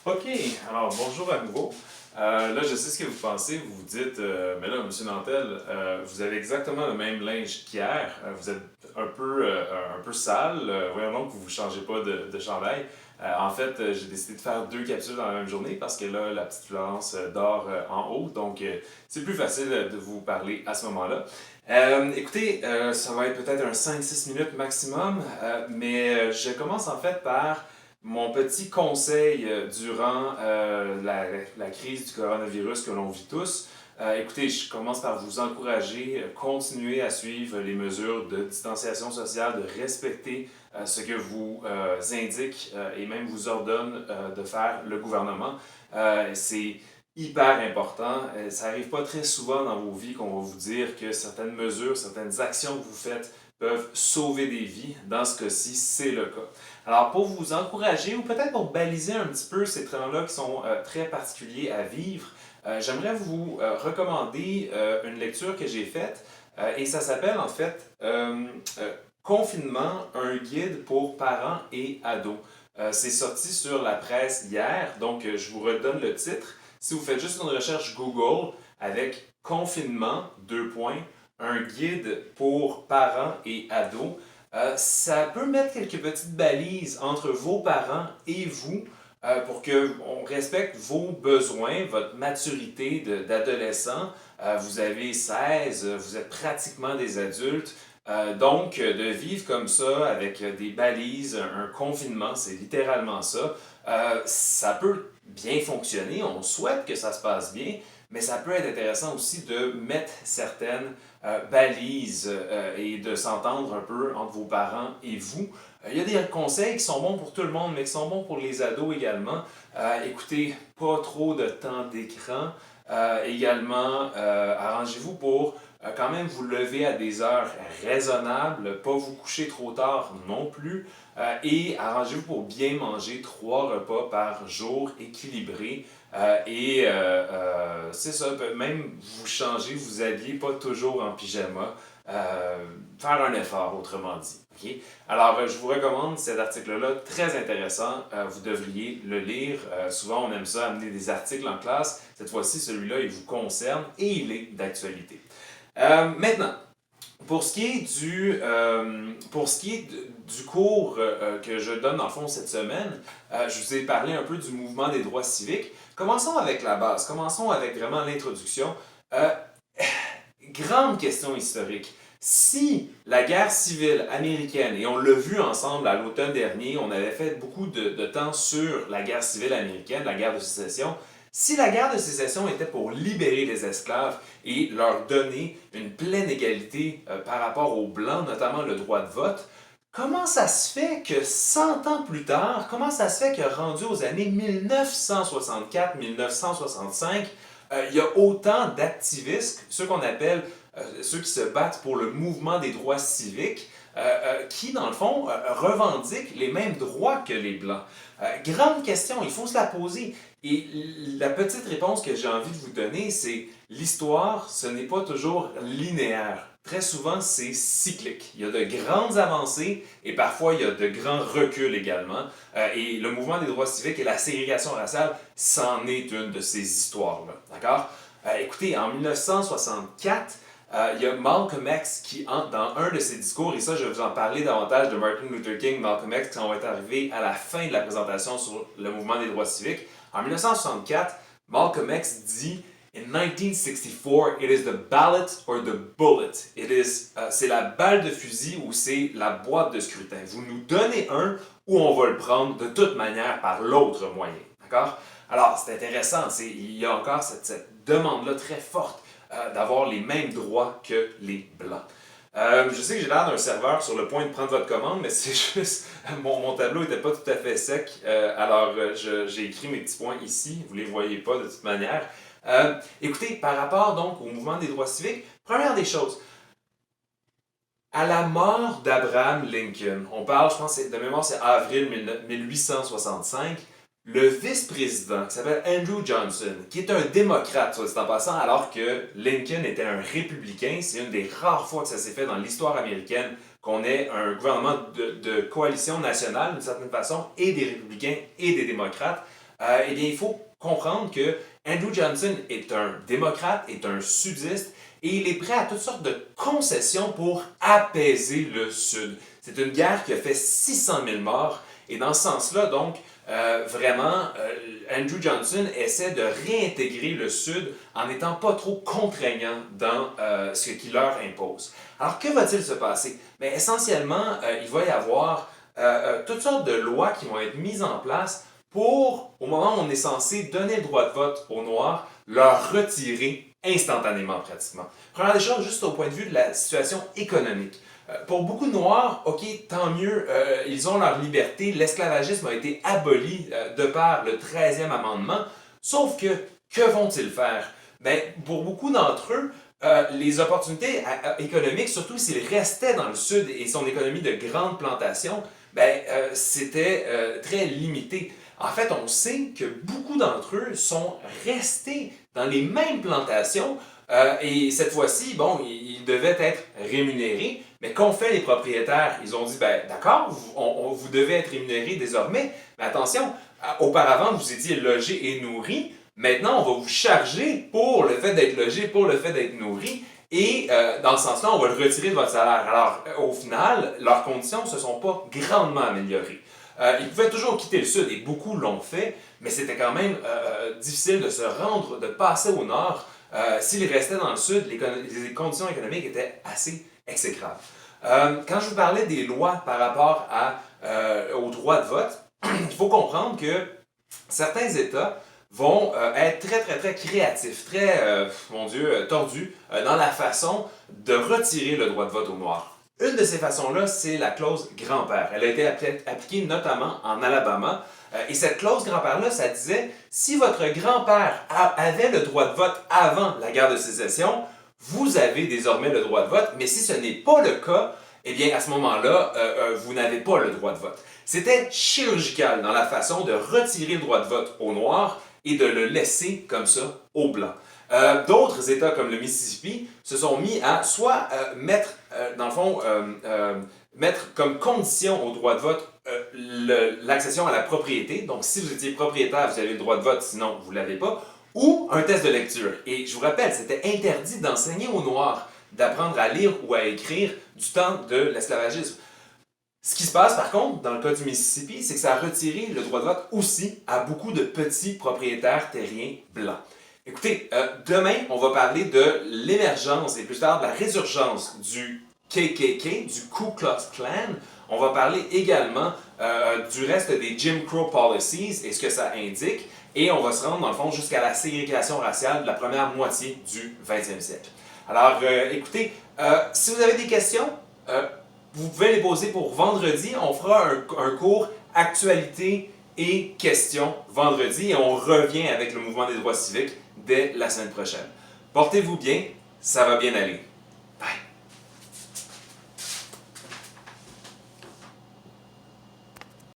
OK, alors bonjour à nouveau. Là, je sais ce que vous pensez. Vous vous dites, mais là, Monsieur Nantel, vous avez exactement le même linge qu'hier. Vous êtes un peu sale. Voyons donc que vous ne changez pas de chandail. En fait, j'ai décidé de faire deux capsules dans la même journée parce que là, la petite Florence dort en haut. Donc, c'est plus facile de vous parler à ce moment-là. Écoutez, ça va être peut-être un 5-6 minutes maximum, mais je commence en fait par mon petit conseil durant la crise du coronavirus que l'on vit tous. Écoutez, je commence par vous encourager, continuez à suivre les mesures de distanciation sociale, de respecter ce que vous indique et même vous ordonne de faire le gouvernement. C'est hyper important. Ça n'arrive pas très souvent dans vos vies qu'on va vous dire que certaines mesures, certaines actions que vous faites peuvent sauver des vies. Dans ce cas-ci, c'est le cas. Alors, pour vous encourager ou peut-être pour baliser un petit peu ces temps-là qui sont très particuliers à vivre, j'aimerais vous recommander une lecture que j'ai faite et ça s'appelle en fait Confinement, un guide pour parents et ados. C'est sorti sur la presse hier, donc je vous redonne le titre. Si vous faites juste une recherche Google avec confinement, deux points, un guide pour parents et ados, ça peut mettre quelques petites balises entre vos parents et vous pour qu'on respecte vos besoins, votre maturité d'adolescent. Vous avez 16, vous êtes pratiquement des adultes. Donc, de vivre comme ça avec des balises, un confinement, c'est littéralement ça. Ça peut bien fonctionner, on souhaite que ça se passe bien, mais ça peut être intéressant aussi de mettre certaines balises et de s'entendre un peu entre vos parents et vous. Il y a des conseils qui sont bons pour tout le monde, mais qui sont bons pour les ados également. Écoutez, pas trop de temps d'écran. Également, arrangez-vous pour quand même vous lever à des heures raisonnables, pas vous coucher trop tard non plus, et arrangez-vous pour bien manger 3 repas par jour équilibrés. C'est ça, même vous changer, vous habiller pas toujours en pyjama, faire un effort autrement dit. Okay? Alors, je vous recommande cet article-là, très intéressant. Vous devriez le lire. Souvent, on aime ça, amener des articles en classe. Cette fois-ci, celui-là, il vous concerne et il est d'actualité. Maintenant, pour ce qui est du cours que je donne dans le fond cette semaine, je vous ai parlé un peu du mouvement des droits civiques. Commençons avec la base, commençons avec vraiment l'introduction. Euh, Grande question historique. Si la guerre civile américaine, et on l'a vu ensemble à l'automne dernier, on avait fait beaucoup de temps sur la guerre civile américaine, la guerre de sécession, si la guerre de sécession était pour libérer les esclaves et leur donner une pleine égalité par rapport aux Blancs, notamment le droit de vote, comment ça se fait que 100 ans plus tard, comment ça se fait que rendu aux années 1964-1965, il y a autant d'activistes, ceux qu'on appelle ceux qui se battent pour le mouvement des droits civiques, qui, dans le fond, revendiquent les mêmes droits que les Blancs. Grande question, il faut se la poser. Et la petite réponse que j'ai envie de vous donner, c'est l'histoire, ce n'est pas toujours linéaire. Très souvent, c'est cyclique. Il y a de grandes avancées et parfois il y a de grands reculs également. Et le mouvement des droits civiques et la ségrégation raciale, c'en est une de ces histoires-là. D'accord? Écoutez, en 1964, il y a Malcolm X qui entre dans un de ses discours, et ça, je vais vous en parler davantage de Martin Luther King, Malcolm X, qui va être arrivé à la fin de la présentation sur le mouvement des droits civiques. En 1964, Malcolm X dit In 1964, it is the ballot or the bullet. C'est la balle de fusil ou c'est la boîte de scrutin. Vous nous donnez un ou on va le prendre de toute manière par l'autre moyen. D'accord? Alors, c'est intéressant. Il y a encore cette demande-là très forte d'avoir les mêmes droits que les Blancs. Je sais que j'ai l'air d'un serveur sur le point de prendre votre commande, mais c'est juste, mon tableau n'était pas tout à fait sec, j'ai écrit mes petits points ici, vous ne les voyez pas de toute manière. Écoutez, par rapport donc au mouvement des droits civiques, première des choses, à la mort d'Abraham Lincoln, on parle, je pense, de mémoire, c'est avril 1865, le vice-président, qui s'appelle Andrew Johnson, qui est un démocrate, soit dit en passant, alors que Lincoln était un républicain, c'est une des rares fois que ça s'est fait dans l'histoire américaine qu'on ait un gouvernement de coalition nationale, d'une certaine façon, et des républicains et des démocrates. eh bien, il faut comprendre que Andrew Johnson est un démocrate, est un sudiste, et il est prêt à toutes sortes de concessions pour apaiser le Sud. C'est une guerre qui a fait 600 000 morts, et dans ce sens-là, donc, Andrew Johnson essaie de réintégrer le Sud en n'étant pas trop contraignant dans ce qu'il leur impose. Alors, que va-t-il se passer? Bien, essentiellement, il va y avoir toutes sortes de lois qui vont être mises en place pour, au moment où on est censé donner le droit de vote aux Noirs, leur retirer instantanément pratiquement. Première des choses, juste au point de vue de la situation économique. Pour beaucoup de Noirs, ok, tant mieux, ils ont leur liberté, l'esclavagisme a été aboli de par le 13e amendement, sauf que vont-ils faire? Ben, pour beaucoup d'entre eux, les opportunités économiques, surtout s'ils restaient dans le Sud et son économie de grande plantation, ben, c'était très limité. En fait, on sait que beaucoup d'entre eux sont restés dans les mêmes plantations et cette fois-ci, bon, ils devaient être rémunérés, mais qu'ont fait les propriétaires? Ils ont dit, ben d'accord, vous devez être rémunérés désormais, mais attention, auparavant vous étiez logés et nourris, maintenant on va vous charger pour le fait d'être logé, pour le fait d'être nourri, et dans ce sens-là, on va le retirer de votre salaire. Alors, au final, leurs conditions ne se sont pas grandement améliorées. Ils pouvaient toujours quitter le Sud, et beaucoup l'ont fait, mais c'était quand même difficile de se rendre, de passer au Nord. S'ils restaient dans le Sud, les conditions économiques étaient assez exécrables. Quand je vous parlais des lois par rapport au droit de vote, il faut comprendre que certains États vont être très créatifs, mon Dieu, tordus dans la façon de retirer le droit de vote aux Noirs. Une de ces façons-là, c'est la clause grand-père. Elle a été appliquée notamment en Alabama. Et cette clause grand-père-là, ça disait, si votre grand-père avait le droit de vote avant la guerre de sécession, vous avez désormais le droit de vote, mais si ce n'est pas le cas, eh bien, à ce moment-là, vous n'avez pas le droit de vote. C'était chirurgical dans la façon de retirer le droit de vote aux Noirs et de le laisser comme ça aux Blancs. D'autres États comme le Mississippi se sont mis à soit mettre, dans le fond, mettre comme condition au droit de vote l'accession à la propriété. Donc, si vous étiez propriétaire, vous avez le droit de vote, sinon vous ne l'avez pas. Ou un test de lecture. Et je vous rappelle, c'était interdit d'enseigner aux Noirs d'apprendre à lire ou à écrire du temps de l'esclavagisme. Ce qui se passe par contre, dans le cas du Mississippi, c'est que ça a retiré le droit de vote aussi à beaucoup de petits propriétaires terriens blancs. Écoutez, demain, on va parler de l'émergence et plus tard de la résurgence du KKK, du Ku Klux Klan. On va parler également du reste des Jim Crow Policies et ce que ça indique. Et on va se rendre, dans le fond, jusqu'à la ségrégation raciale de la première moitié du 20e siècle. Alors, écoutez, si vous avez des questions, vous pouvez les poser pour vendredi. On fera un cours actualité et questions vendredi et on revient avec le mouvement des droits civiques dès la semaine prochaine. Portez-vous bien, ça va bien aller.